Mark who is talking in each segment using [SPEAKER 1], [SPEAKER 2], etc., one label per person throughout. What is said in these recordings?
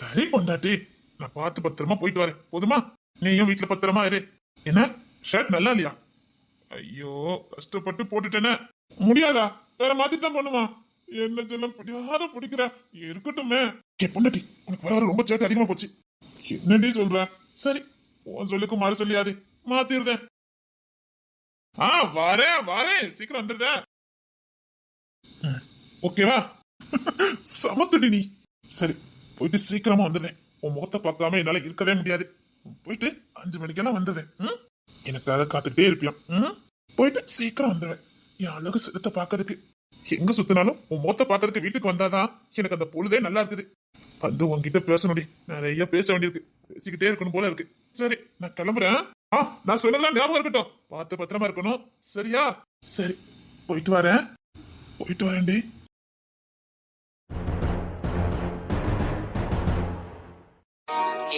[SPEAKER 1] சரி பொண்டாட்டி, நான் பார்த்து பத்திரமா போயிட்டு வரேன். போதுமா? நீயும் வீட்டுல பத்திரமா இரு. என்ன ஷர்ட் நல்லா இல்லையா? ஐயோ, கஷ்டப்பட்டு போட்டுட்டேனே. முடியாதா? வேற மாதிரி தான் பண்ணுமா? என்ன செல்லம் பிடிவாத பிடிக்கிற. இருக்கட்டுமே. பொண்டாட்டி, உனக்கு வர ரொம்ப சேட்டை அதிகமா போச்சு. என்னடி சொல்ற? சரி, உன் சொல்லுக்கு மாறு சொல்லியாது, மாத்திருந்தேன். வரேன் வரேன், சீக்கிரம் வந்துருத. ஓகேவா? சமத்துடி நீ. சரி, போயிட்டு சீக்கிரமா வந்துடுறேன். உன் முகத்தை பார்க்காம என்னால இருக்கவே முடியாது. போயிட்டு 5 மணிக்கெல்லாம் வந்துடுறேன். எனக்காக காத்துக்கிட்டே இருப்பியான். போயிட்டு சீக்கிரம் வந்துடுவேன். என் அழகு சிரத்தை பாக்குறதுக்கு எங்க சுத்தினாலும் உன் முகத்தை பாக்குறதுக்கு வீட்டுக்கு வந்தாதான் எனக்கு அந்த பொழுதே நல்லா இருக்குது. வந்து உன்கிட்ட பேசணுடி, நிறைய பேச வேண்டியிருக்கு. பேசிக்கிட்டே இருக்கணும் போல இருக்கு. சரி, நான் கிளம்புறேன். நான் சொன்னதெல்லாம் ஞாபகம் இருக்கட்டும். பார்த்து பத்திரமா இருக்கணும், சரியா? சரி, போயிட்டு வரேன். போயிட்டு வரேன்டி.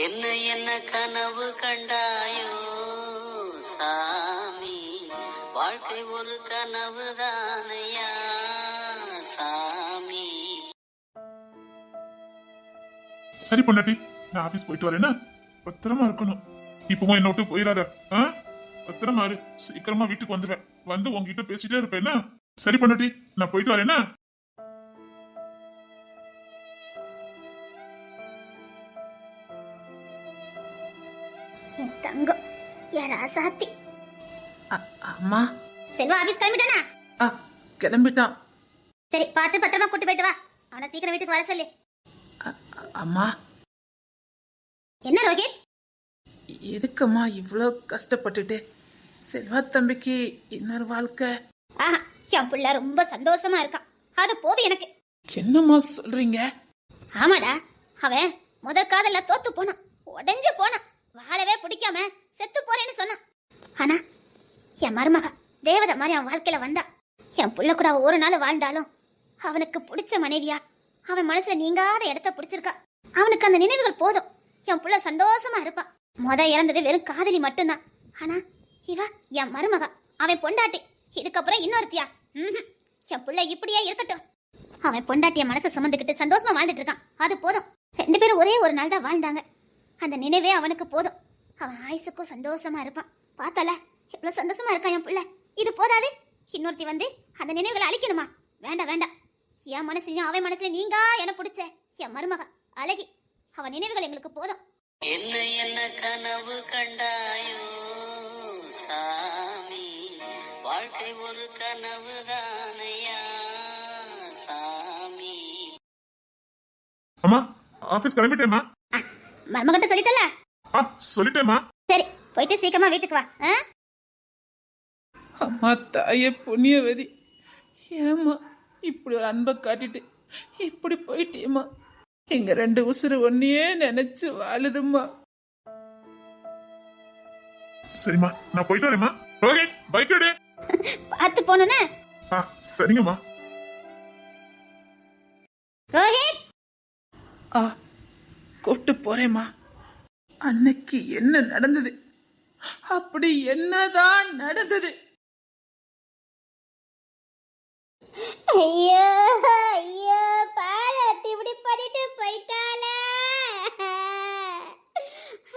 [SPEAKER 2] என்ன என்ன கனவு கண்டாயோ சாமி, வாழ்க்கை ஒரு கனவு தானையா சாமி.
[SPEAKER 1] சரி பொண்டாட்டி, நான் ஆபீஸ் போயிட்டு வரேன்னா பத்திரமா இருக்கணும். இப்பவும் என்ன விட்டு போயிடாத. பத்திரமா இரு. சீக்கிரமா வீட்டுக்கு வந்துடுவேன். வந்து உங்ககிட்ட பேசிட்டே இருப்பேன்னா. சரி பொண்டாட்டி, நான் போயிட்டு வரேன்னா.
[SPEAKER 3] தங்கம் யாரா சாத்தி.
[SPEAKER 4] அம்மா,
[SPEAKER 3] செல்வா ஆபீஸ் கிளம்பிட்டானா?
[SPEAKER 4] கிளம்பிட்டான்.
[SPEAKER 3] சரி, பார்த்து பத்திரமா கூட்டு போயிட்டு வா. அவனை சீக்கிரம் வீட்டுக்கு வர சொல்லு.
[SPEAKER 4] அம்மா,
[SPEAKER 3] என்ன ரோஹித்?
[SPEAKER 4] எதுக்கம்மா இவ்வளோ கஷ்டப்பட்டுட்டு? செல்வா தம்பிக்கு இன்னொரு வாழ்க்கை.
[SPEAKER 3] என் பிள்ளை ரொம்ப சந்தோஷமா இருக்கான். அது போதும் எனக்கு.
[SPEAKER 4] என்னம்மா சொல்றீங்க?
[SPEAKER 3] ஆமாடா, அவன் முதல் காதல்ல தோத்து போனான், உடைஞ்சு போனான், வாழவே பிடிக்காம செத்து போறேன்னு சொன்னான். ஆனா என் மருமக தேவதை மாதிரி அவன் வாழ்க்கையில வந்தா. என் புள்ள கூட அவ ஒரு நாள் வாழ்ந்தாலும் அவனுக்கு பிடிச்ச மனைவியா அவன் மனசுல நீங்காத இடத்த பிடிச்சிருக்கா. அவனுக்கு அந்த நினைவுகள் போதும். என் புள்ள சந்தோஷமா இருப்பான். இறந்தது வெறும் காதலி மட்டும்தான். ஆனா இவ என் மருமக, அவன் பொண்டாட்டி. இதுக்கப்புறம் இன்னொருத்தியா? என் புள்ள இப்படியே இருக்கட்டும். அவன் பொண்டாட்டிய மனசை சுமந்துக்கிட்டு சந்தோஷமா வாழ்ந்துட்டு இருக்கான். அது போதும். 2 பேரும் ஒரே ஒரு நாள் தான் வாழ்ந்தாங்க. அந்த நினைவே அவனுக்கு போதும். அவன் ஆயுசுக்கும் சந்தோஷமா இருப்பான். பார்த்தால எவ்வளவு சந்தோஷமா இருக்கான் என் புள்ள. இது போதாது, இன்னொருத்தி வந்து அந்த நினைவுகளை அழிக்கணுமா? வேண்டாம் வேண்டாம். என் மனசுலயும் அவன் மனசுலயும் நீங்க என பிடிச்ச என் மருமக அழகி, அவன் நினைவுகள் எங்களுக்கு போதும்.
[SPEAKER 2] என்ன என்ன கனவு கண்டாயோ சாமி, வாழ்க்கை ஒரு கனவு தானையா சாமி.
[SPEAKER 1] அம்மா, ஆபீஸ் கிளம்பிட்டேம்மா.
[SPEAKER 3] மருமகிட்ட சொல்லிட்டல?
[SPEAKER 1] சொல்லிட்டேம்மா.
[SPEAKER 3] சரி, போயிட்டு சீக்கிரமா வீட்டுக்கு வா.
[SPEAKER 4] அம்மா தாயே புண்ணியவதி, ஏம்மா இப்படி ஒரு அன்பை காட்டிட்டு இப்படி போயிட்டேம்மா. எங்க 2 உசுறு ஒன்னையே நினைச்சு வாழுதும்மா.
[SPEAKER 1] சரிம்மா, நான் போயிட்டு வரேம்மா. ரோஹித், பைக் எடு.
[SPEAKER 3] பார்த்து போணும்னா?
[SPEAKER 1] சரிங்கம்மா.
[SPEAKER 3] ரோஹித்,
[SPEAKER 4] கூட்டு போறேம்மா. அன்னைக்கு என்ன நடந்தது? அப்படி என்னதான் நடந்தது?
[SPEAKER 3] ஐயோ ஐயோ, பாலவத்தி இப்படி பண்ணிட்டு போயிட்டாளே.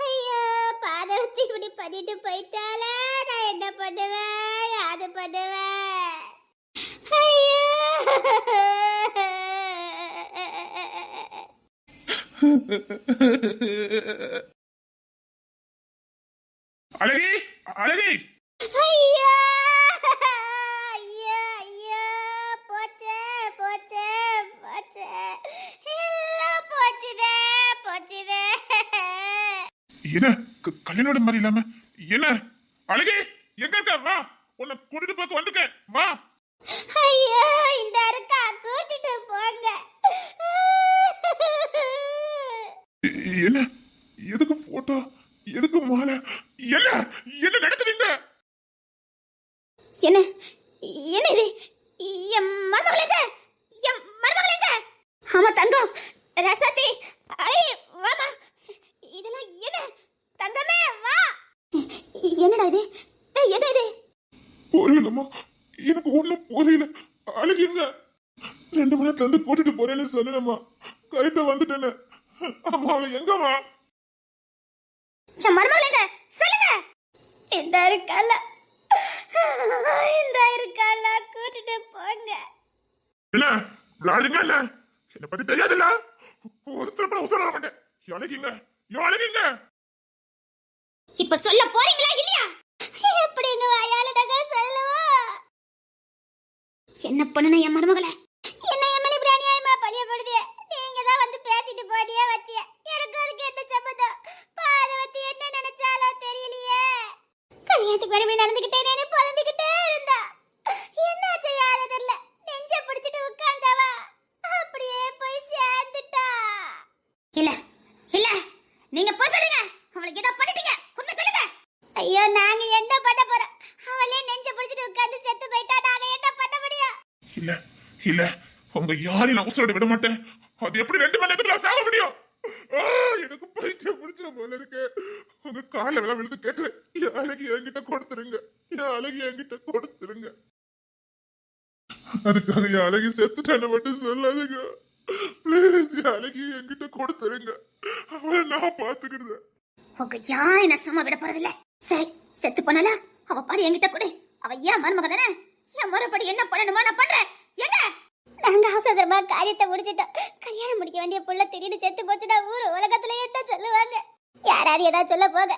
[SPEAKER 3] ஐயோ, பாலவத்தி இப்படி பண்ணிட்டு போயிட்டாளே. நான் என்ன பண்ணுவேன்? யாது பண்ணுவேன்? ஐயோ.
[SPEAKER 1] அழகி, அழகி.
[SPEAKER 3] ஐயோ ஐயோ ஐயோ, போச்சே போச்சே போச்சே, எல்லாம் போச்சுதே போச்சுதே.
[SPEAKER 1] என்ன கல்யாணோட மாதிரி இல்லாம என்ன? அழகி, எங்க இருக்க? வா, உன்னை கூட்டிட்டு போக வந்துட்டேன். வா.
[SPEAKER 3] ஐயோ, இந்த இருக்கா, கூட்டிட்டு போங்க.
[SPEAKER 1] என்ன? எதுக்கு போட்டோ? எதுக்கு மாலை? என்ன என்ன நடக்குதுங்க?
[SPEAKER 3] என்ன என்ன இது? என் மருமகளே, என் மருமகளே. ஆமா தங்கம், ரசாத்தி, அழகி, வாமா. இதெல்லாம் என்ன? தங்கமே வா. என்னடா இது? என்ன இது?
[SPEAKER 1] புரியலம்மா, எனக்கு ஒண்ணும் புரியல. அழகிங்க 2 மணி நேரத்துல கூட்டிட்டு போறேன்னு சொன்னேம்மா. கரெக்டா வந்துட்டேன்னு. அம்மா அவளை எங்கம்மா?
[SPEAKER 3] என் மருமகளங்க சொல்லுங்க. இந்த இருக்கால கூட்டிட்டு போங்க.
[SPEAKER 1] என்ன விளையாடுங்களா? என்ன என்னை பத்தி தெரியாதுல்ல? ஒருத்தர் கூட உசர மாட்டேன். யானைக்குங்க யானைக்குங்க.
[SPEAKER 3] இப்ப சொல்ல போறீங்களா இல்லையா? எப்படிங்க வாயால நாங்க சொல்லுவா? என்ன பண்ணணும் என் மருமகளே? என்ன எம்எல்ஏ இப்படி அநியாயமா பழியப்படுதே? நீங்க தான் வந்து பேசிட்டு போடியே வச்சிய. எனக்கு அதுக்கு என்ன சம்பந்தம்? பாதவத்தி என்ன நினைச்சாலோ தெரியலையே. கல்யாணத்துக்கு வேணுமே நடந்துகிட்டேனே புலம்பிக்கிட்டே இருந்தா. என்ன செய்யாத தெரியல. நெஞ்ச பிடிச்சிட்டு உட்கார்ந்தவா அப்படியே போய் சேர்ந்துட்டா. இல்ல இல்ல நீங்க போய் சொல்லுங்க. அவளுக்கு ஏதோ பண்ணிட்டீங்க. உண்மை சொல்லுங்க. ஐயோ நாங்க என்ன பண்ண போறோம்? அவளே நெஞ்ச பிடிச்சிட்டு உட்கார்ந்து செத்து போயிட்டா. நாங்க என்ன பண்ண முடியும்?
[SPEAKER 1] இல்ல இல்ல உங்க யாரையும் நான் உசுரோட விட மாட்டேன். அது எப்படி 2 மணி நேரத்துல சாக முடியும்? எனக்கு பைத்தியம் முடிச்ச போல இருக்கு. உங்க கால வேலை விழுந்து கேட்கிறேன். என் அழகி என்கிட்ட கொடுத்துருங்க. என் அழகி என்கிட்ட கொடுத்துருங்க. அதுக்காக என் அழகி செத்துட்டான மட்டும் சொல்லாதுங்க. பிளீஸ் என் அழகி என்கிட்ட கொடுத்துருங்க. அவளை நான் பாத்துக்கிறேன்.
[SPEAKER 3] உங்க யாரை நான் சும்மா விட போறதில்ல. சரி செத்து போனால அவ பாடி என்கிட்ட கொடு. அவ ஏன் மருமக தானே? என் முறைப்படி என்ன பண்ணணுமா நான் பண்றேன். எங்க நாங்க அவசரமா காரியத்தை முடிச்சிட்டோம். கல்யாணம் முடிக்க வேண்டிய புள்ள திடீர்னு செத்து போச்சுன்னா ஊரு உலகத்துல என்ன சொல்லுவாங்க? யாராவது ஏதாவது சொல்ல போக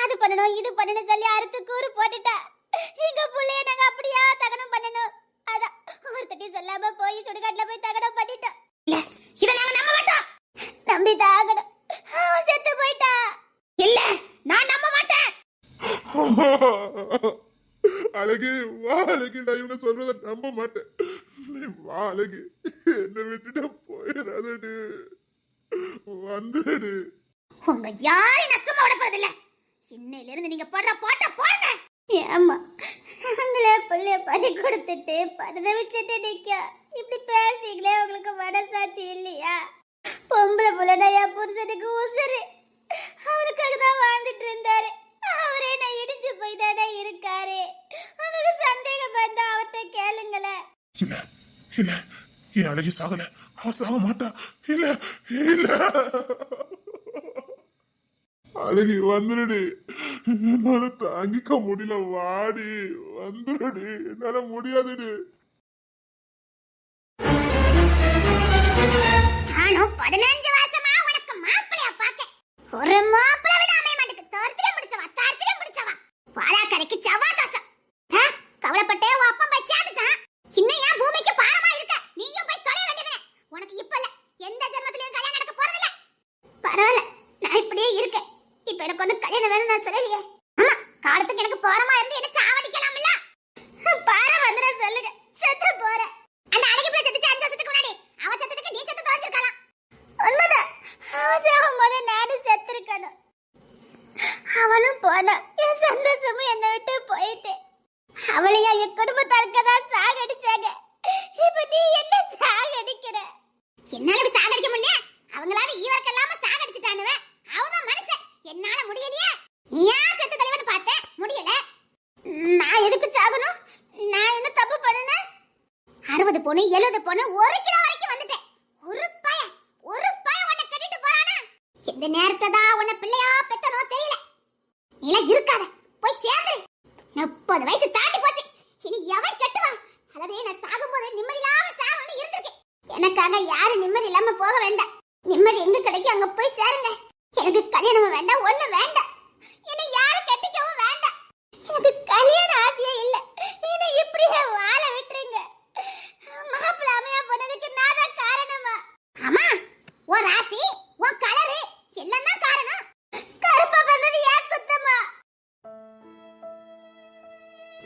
[SPEAKER 3] அது பண்ணணும் இது பண்ணணும் சொல்லி அறுத்து கூறு போட்டுட்டா. எங்க புள்ளைய நாங்க அப்படியா தகனம் பண்ணணும். அதான் ஒருத்தட்டி சொல்லாம போய் சுடுகாட்டுல போய் தகனம் பண்ணிட்டோம். இல்ல இத நாங்க நம்ப மாட்டோம். நம்பி தாகணும். அவன் செத்து போயிட்டா. இல்ல நான் நம்ப மாட்டேன்.
[SPEAKER 1] அழகி வா அழகி, நான் இவங்க சொல்றத நம்ப மாட்டேன். நீ வா அழகி, என்ன விட்டுட்டு போயிடாதடி, வந்துடு.
[SPEAKER 3] உங்க யாரையும் நான் சும்மா விட போறதில்ல. இன்னையில இருந்து நீங்க போடுற பாட்ட போடுங்க. ஏம்மா நாங்களே புள்ளைய பறி கொடுத்துட்டு பரத வச்சுட்டு நிக்க இப்படி பேசிங்களே? உங்களுக்கு மனசாட்சி இல்லையா? பொம்பளை புள்ளனா என் புருஷனுக்கு உசுரு. அவனுக்காக தான் வாழ்ந்துட்டு இருந்தாரு. அவரே நான் இடிஞ்சு போய் தானே இருக்காரு. அவனுக்கு சந்தேகம் வந்தா அவர்கிட்ட கேளுங்களேன்.
[SPEAKER 1] இல்ல இல்ல என் அழகி சாகல. அவ சாக மாட்டா. இல்ல இல்ல அழகி வந்துடுடி. என்னால தாங்கிக்க முடியல. வாடி வந்துடுடி. என்னால முடியாதுடி.
[SPEAKER 3] நானும் 15 வருஷமா உனக்கு மாப்பிளைய பாக்க ஒரு மாப்பிளை விட அமைய மாட்டேங்குது. தோர்த்திலே முடிச்சவா தார்த்திலே முடிச்சவா பாலாக்கரைக்கு செவ்வா தோசம். கவலைப்பட்டே உன் அப்பா போய் சேர்ந்துட்டான். இன்னும் ஏன் பூமிக்கு பாரமா இருக்க? நீயும் போய் தொலைய வேண்டியதுனே. உனக்கு இப்ப இல்ல எந்த ஜென்மத்திலயும் கல்யாணம் நடக்க போறதில்ல. பரவாயில்ல நான் இப்படியே இருக்கேன். இப்ப எனக்கு ஒண்ணு கல்யாணம் வேணும் நான் சொல்லலையே. ஆமா காலத்துக்கு எனக்கு பாரமா இருந்து என்ன சாவடிக்கலாம்ல. பாரம் வந்து சொல்லுங்க செத்து போறேன். அந்த அழகி பிள்ளை செத்துச்சு 5 வருஷத்துக்கு முன்னாடி. அவ செத்ததுக்கு நீ செத்து தொலைஞ்சிருக்கலாம். உண்மைதான். அவ சாகும் போது நானும் செத்துருக்கணும். அவனும் போனா என் சந்தோஷமும் என்னை விட்டு போயிட்டு. அவளையா என் குடும்பத்தாருக்கதான் சாகடிச்சாங்க. இப்ப நீ என்ன சாகடிக்கிற? என்னால இப்படி சாகடிக்க முடியல. அவங்களால ஈவர்க்கெல்லாம சாகடிச்சுட்டானுவ. அவனும் மனுஷன். என்னால முடியலையே. ஏன் செத்து தலைவன்னு பார்த்தேன் முடியல. நான் எதுக்கு சாகணும்? நான் என்ன தப்பு பண்ணேன்? 60 பொண்ணு 70 பொண்ணு 1 கிலோ வரைக்கும் வந்துட்டேன். ஒரு பய உன்னை கட்டிட்டு போறானா? எந்த நேரத்தை தான் உன்னை பிள்ளையா பெத்தனோ தெரியல. நீல இருக்காத போய் சேர்ந்து. 30 வயசு தாண்டி போச்சு. இனி எவன் கட்டுவான்? அதாவது நான் சாகும்போது நிம்மதி இல்லாம சாகணும்னு இருந்திருக்கேன். எனக்காக யாரும் நிம்மதி இல்லாம போக வேண்டாம். நிம்மதி எங்க கிடைக்கும் அங்க போய் சேருங்க. எனக்கு கல்யாணமும் வேண்டாம் ஒண்ணு வேண்டாம். என்னை யாரும் கட்டிக்கவும் வேண்டாம். எனக்கு கல்யாண ஆசையே இல்ல. என்னை இப்படியே வாழ விட்டுருங்க. மாப்பிள்ளை அமையா போனதுக்கு நான் தான் காரணமா? ஆமா உன் ராசி உன் கலரு எல்லாம் தான் காரணம். கருப்பா பிறந்தது ஏன் குத்தமா?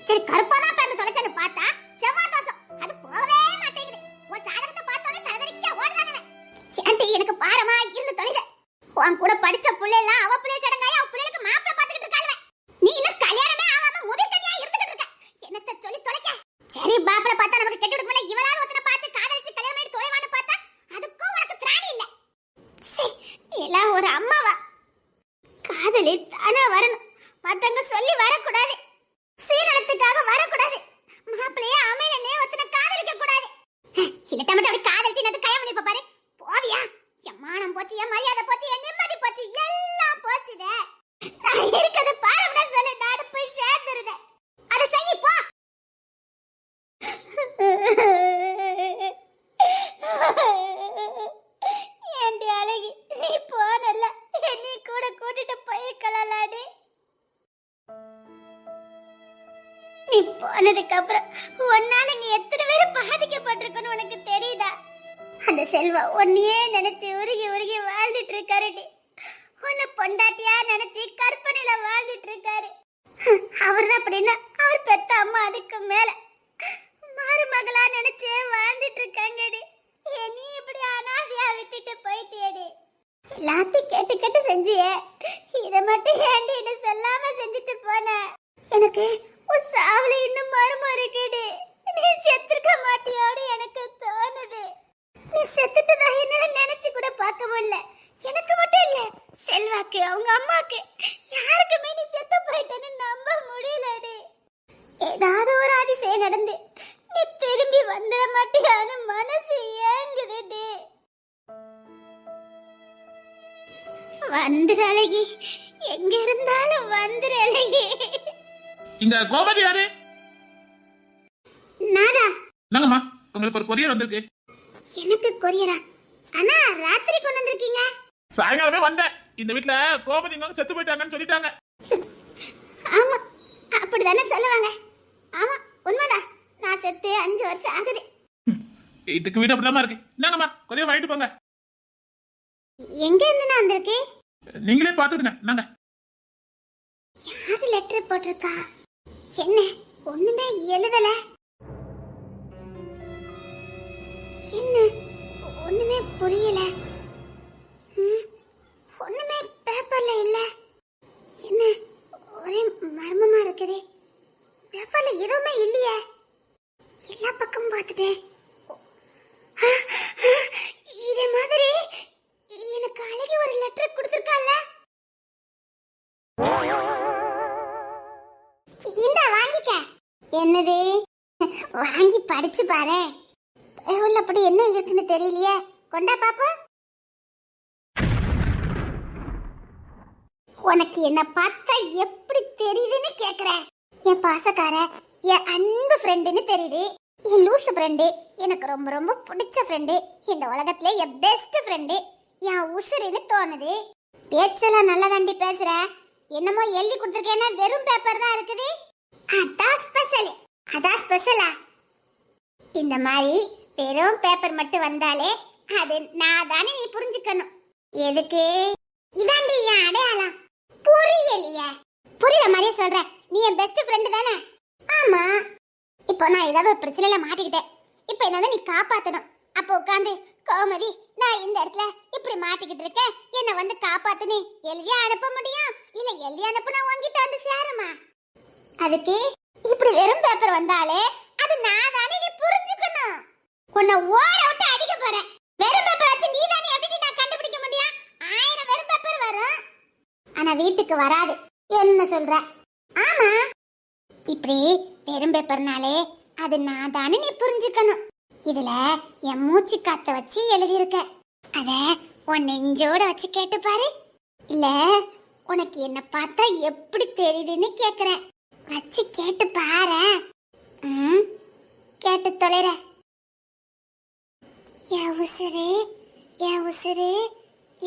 [SPEAKER 3] சரி கருப்பா தான் பிறந்து தொலைச்சேன்னு பார்த்தா செவ்வாய் தோசம் அது போகவே மாட்டேங்குது. உன் ஜாதகத்தை பார்த்தோன்னே தலதறிக்க ஓடுதானே. ஏன்டி எனக்கு பாரமா இருந்து தொலைத. உன் கூட படிச்ச புள்ளைலாம் அவ புள்ளைய சடங்காய அவ புள்ளைக்கு மாப்பிள்ளை பார்த்துக்கிட்டு இருக்காளுவே. நீ இன்னும் கல்யாணமே ஆகாம முதிர்த்தனியா இருந்துகிட்டு இருக்க. என்னத்த சொல்லி தொலைக்க? சரி மாப்பிள்ளை பார்த்தா நமக்கு கெட்டு விடுக்கல. இவளால ஒருத்தனை பார்த்து காதலிச்சு கல்யாணம் பண்ணி தொலைவான்னு பார்த்தா அதுக்கும் உனக்கு திராணி இல்ல. எல்லாம் ஒரு அம்மாவா? காதலி தானா வரணும். மத்தவங்க சொல்லி வரக்கூடாது. சீரழத்துக்காக வரக்கூடாது. மாப்பிள்ளையே அமையனே ஒருத்தனை காதலிக்க கூடாது. இல்லட்ட மட்டும் அப்படி காதலிச்சு என்னது கல்யாணம் பண்ணிப்ப பாரு. போவியா? என் மானம் போச்சு என் மாதிரி போனதுக்கு அப்புறம் உன்னால இங்க எத்தனை பேர் பாதிக்கப்பட்டிருக்குன்னு உனக்கு தெரியுதா? அந்த செல்வா உன்னையே நினைச்சு உருகி உருகி வாழ்ந்துட்டு இருக்காருடி. உன்னை பொண்டாட்டியா நினைச்சு கற்பனையில வாழ்ந்துட்டு இருக்காரு. அவர்தான் அப்படின்னா அவர் பெத்த அம்மா அதுக்கு மேல மருமகளா நினைச்சு வாழ்ந்துட்டு இருக்காங்கடி. நீ இப்படி அனாதையா விட்டுட்டு போயிட்டியடி. எல்லாத்தையும் கேட்டு கேட்டு செஞ்சியே, இதை மட்டும் ஏண்டி என்ன சொல்லாம செஞ்சுட்டு போன? எனக்கு ஒரு சாவல இன்னும் மருமம் இருக்குடி. நீ செத்துருக்க மாட்டியோடு எனக்கு தோணுது. நீ செத்துட்டதா என்னால நினைச்சு கூட பார்க்க முடியல. எனக்கு மட்டும் இல்ல, செல்வாக்கு அவங்க அம்மாக்கு யாருக்குமே நீ செத்து போயிட்டேன்னு நம்ப முடியலடி. ஏதாவது ஒரு அதிசயம் நடந்து நீ திரும்பி வந்துட மாட்டியான்னு மனசு ஏங்குதுடி. வந்துரு அழகி, எங்க இருந்தாலும் வந்துரு அழகி.
[SPEAKER 4] இங்க கோமதி யாரு?
[SPEAKER 3] நானா?
[SPEAKER 4] என்னங்கம்மா, உங்களுக்கு ஒரு கொரியர் வந்திருக்கு.
[SPEAKER 3] எனக்கு கொரியரா? அண்ணா ராத்திரி கொண்டு வந்திருக்கீங்க.
[SPEAKER 4] சாயங்காலமே வந்தேன். இந்த வீட்ல கோமதி இங்க செத்து போயிட்டாங்கன்னு சொல்லிட்டாங்க.
[SPEAKER 3] ஆமா, அப்படிதானே சொல்லுவாங்க. ஆமா, உண்மைதான். நான் செத்து 5 வருஷம் ஆகுது.
[SPEAKER 4] வீட்டுக்கு வீடு அப்படிதான் இருக்கு. என்னங்கம்மா, கொரியர் வாங்கிட்டு போங்க.
[SPEAKER 3] எங்க இருந்து நான் வந்திருக்கு?
[SPEAKER 4] நீங்களே பாத்துடுங்க. நாங்க
[SPEAKER 3] யாரு லெட்டர் போட்டிருக்கா? என்ன ஒண்ணுமே எழுதல? என்ன ஒண்ணுமே புரியல? ஒண்ணுமே பேப்பர்ல இல்ல. என்ன ஒரே மர்மமா இருக்குது. பேப்பர்ல எதுவுமே இல்லையே. எல்லா பக்கமும் பார்த்துட்டேன். இதே மாதிரி எனக்கு அழகி ஒரு லெட்டர் கொடுத்திருக்கால. இந்த வாங்கிக்க. என்னது? வாங்கி படிச்சு பாரு. அப்படி என்ன இருக்குன்னு தெரியலையே. கொண்டா பாப்போம். உனக்கு என்ன பார்த்தா எப்படி தெரியுதுன்னு கேக்குற? என் பாசக்கார, என் அன்பு ஃப்ரெண்டுன்னு தெரியுது. என் லூசு ஃப்ரெண்டு, எனக்கு ரொம்ப ரொம்ப பிடிச்ச ஃப்ரெண்டு, இந்த உலகத்துல என் பெஸ்ட் ஃப்ரெண்டு, என் உசுருன்னு தோணுது. பேச்செல்லாம் நல்லா தாண்டி பேசுற. என்னமோ எழுதி கொடுத்துருக்கேன்னா வெறும் பேப்பர் தான் இருக்குது. அதான் ஸ்பெஷல். அதான் ஸ்பெஷலா? இந்த மாதிரி வெறும் பேப்பர் மட்டும் வந்தாலே அது நான் தானே நீ புரிஞ்சுக்கணும். எதுக்கு? இதாண்டி என் அடையாளம். புரியலையே? புரியுற மாதிரியே சொல்ற. நீ என் பெஸ்ட் ஃப்ரெண்டு தானே? ஆமா. இப்போ நான் ஏதாவது ஒரு பிரச்சனையில மாட்டிக்கிட்டேன். இப்போ என்னதான் நீ காப்பாத்தணும். அப்போ உட்காந்து கோமதி, நான் இந்த இடத்துல இப்படி மாட்டிக்கிட்டு இருக்கேன், என்ன வந்து காப்பாத்துனே எழுதி அனுப்ப முடியும்? இல்ல எழுதி அனுப்புனா உன்கிட்ட வந்து சேருமா? அதுக்கு இப்படி வெறும் பேப்பர் வந்தாலே அது நான் தானே நீ புரிஞ்சுக்கணும். உன்னை ஓட விட்டு அடிக்க போறேன். வெறும் பேப்பர் வச்சு நீ தானே எப்படி நான் கண்டுபிடிக்க முடியும்? 1000 வெறும் பேப்பர் வரும், ஆனா வீட்டுக்கு வராது. என்ன சொல்ற? ஆமா, இப்படி வெறும் பேப்பர்னாலே அது நான் தானே நீ புரிஞ்சுக்கணும். இதுல என் மூச்சு காத்த வச்சு எழுதியிருக்க. அத உன் நெஞ்சோட வச்சு கேட்டு பாரு. இல்ல உனக்கு என்ன பார்த்தா எப்படி தெரியுதுன்னு கேக்குறேன். வச்சு கேட்டு பாரு. கேட்டு தொலைற. என் உசுரு, என் உசுரு,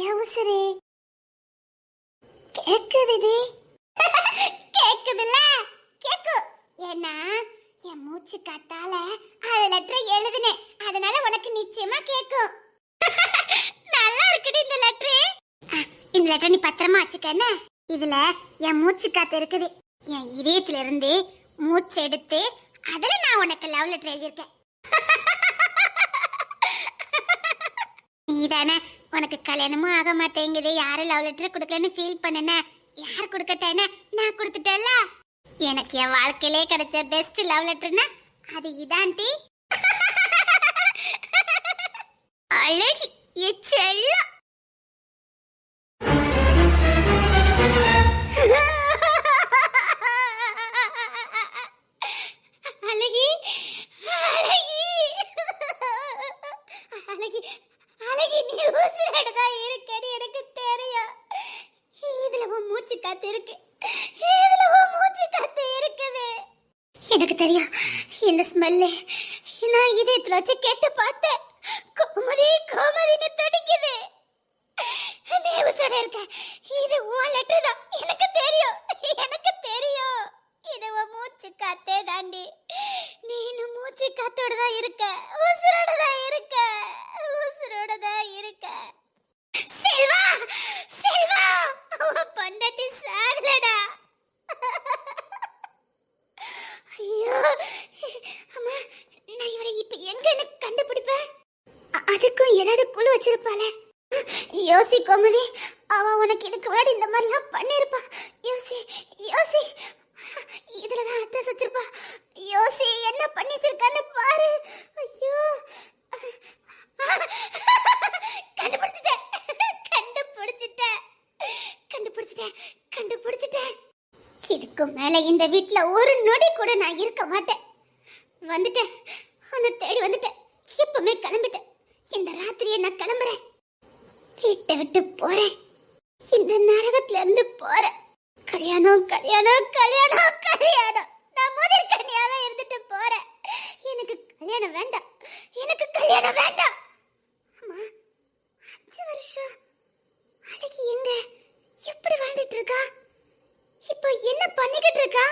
[SPEAKER 3] என் உசுரு கேக்குதுடி. கேக்குதுல்ல? கேக்கு. ஏன்னா என் மூச்சு காத்தால அது லெட்டர் எழுதுனேன், அதனால உனக்கு நிச்சயமா கேக்கும். நல்லா இருக்குடி இந்த லெட்டர். இந்த லெட்டர் நீ பத்திரமா வச்சுக்கன்னு. இதுல என் மூச்சு காத்து இருக்குது. என் இதயத்துல இருந்து மூச்சு எடுத்து அதுல நான் உனக்கு லவ் லெட்டர் எழுதியிருக்கேன். நீதானே உனக்கு கல்யாணமும் ஆக மாட்டேங்குது, யாரும் லவ் லெட்டர் கொடுக்கலன்னு ஃபீல் பண்ணன. யார் கொடுக்கட்டேன்னு நான் கொடுத்துட்டேல்ல. எனக்கு என் வாழ்க்கையிலே கிடைச்ச பெஸ்ட் லவ் லெட்டர்னா அது இதான்டி. அழகி எச்செல்லம். அழகி, அழகி, அழகி, அழகி, நீ உசுரோடதான் இருக்கன்னு எனக்கு தெரியும். இதுல உன் மூச்சு காத்து இருக்கு. இதுல உன் மூச்சு காத்து இருக்குது. எனக்கு தெரியும் இந்த ஸ்மெல்லு. நான் இதயத்துல வச்சு கேட்டு பார்த்தேன். கோமதி, கோமதின்னு துடிக்குது. நீ உசுரோட இருக்க. இது உன் லெட்டர் தான். எனக்கு தெரியும், எனக்கு தெரியும், இது உன் மூச்சு காத்தே தாண்டி. நீ இன்னும் மூச்சு காத்தோட தான் இருக்க, உசுரோட தான் இருக்க, உசுரோட தான் இருக்க. செல்வா, செல்வா, உன் பொண்டாட்டி சாகலடா. ஐயோ அம்மா, நான் இவரை இப்ப எங்கன்னு கண்டுபிடிப்பேன்? அதுக்கும் ஏதாவது குழு வச்சிருப்பாளே. யோசி கோமதி, அவ உனக்கு இதுக்கு முன்னாடி இந்த மாதிரிலாம் பண்ணிருப்பா. யோசி யோசி, இதுலதான் அட்ரஸ் வச்சிருப்பா. யோசி, என்ன பண்ணிச்சிருக்கான்னு பாரு. ஐயோ, கண்டுபிடிச்சிட்டேன் கண்டுபிடிச்சிட்டேன் கண்டுபிடிச்சிட்டேன் கண்டுபிடிச்சிட்டேன். இதுக்கு மேல இந்த வீட்ல ஒரு நொடி கூட நான் இருக்க மாட்டேன். வந்துட்டேன், உன்னை தேடி வந்துட்டேன். எப்பவுமே கிளம்பிட்டேன். இந்த ராத்திரியே நான் கிளம்புறேன். வீட்டை விட்டு போறேன். இந்த நரகத்துல இருந்து போறேன். கல்யாணம் கல்யாணம் கல்யாணம் கல்யாணம். நான் முதல் கன்னியாவே இருந்துட்டு போறேன். எனக்கு கல்யாணம் வேண்டாம், எனக்கு கல்யாணம் வேண்டாம். அம்மா, 5 வருஷம் அழகி எங்க, எப்படி வாழ்ந்துட்டு இருக்கா? இப்போ என்ன பண்ணிக்கிட்டு இருக்கா?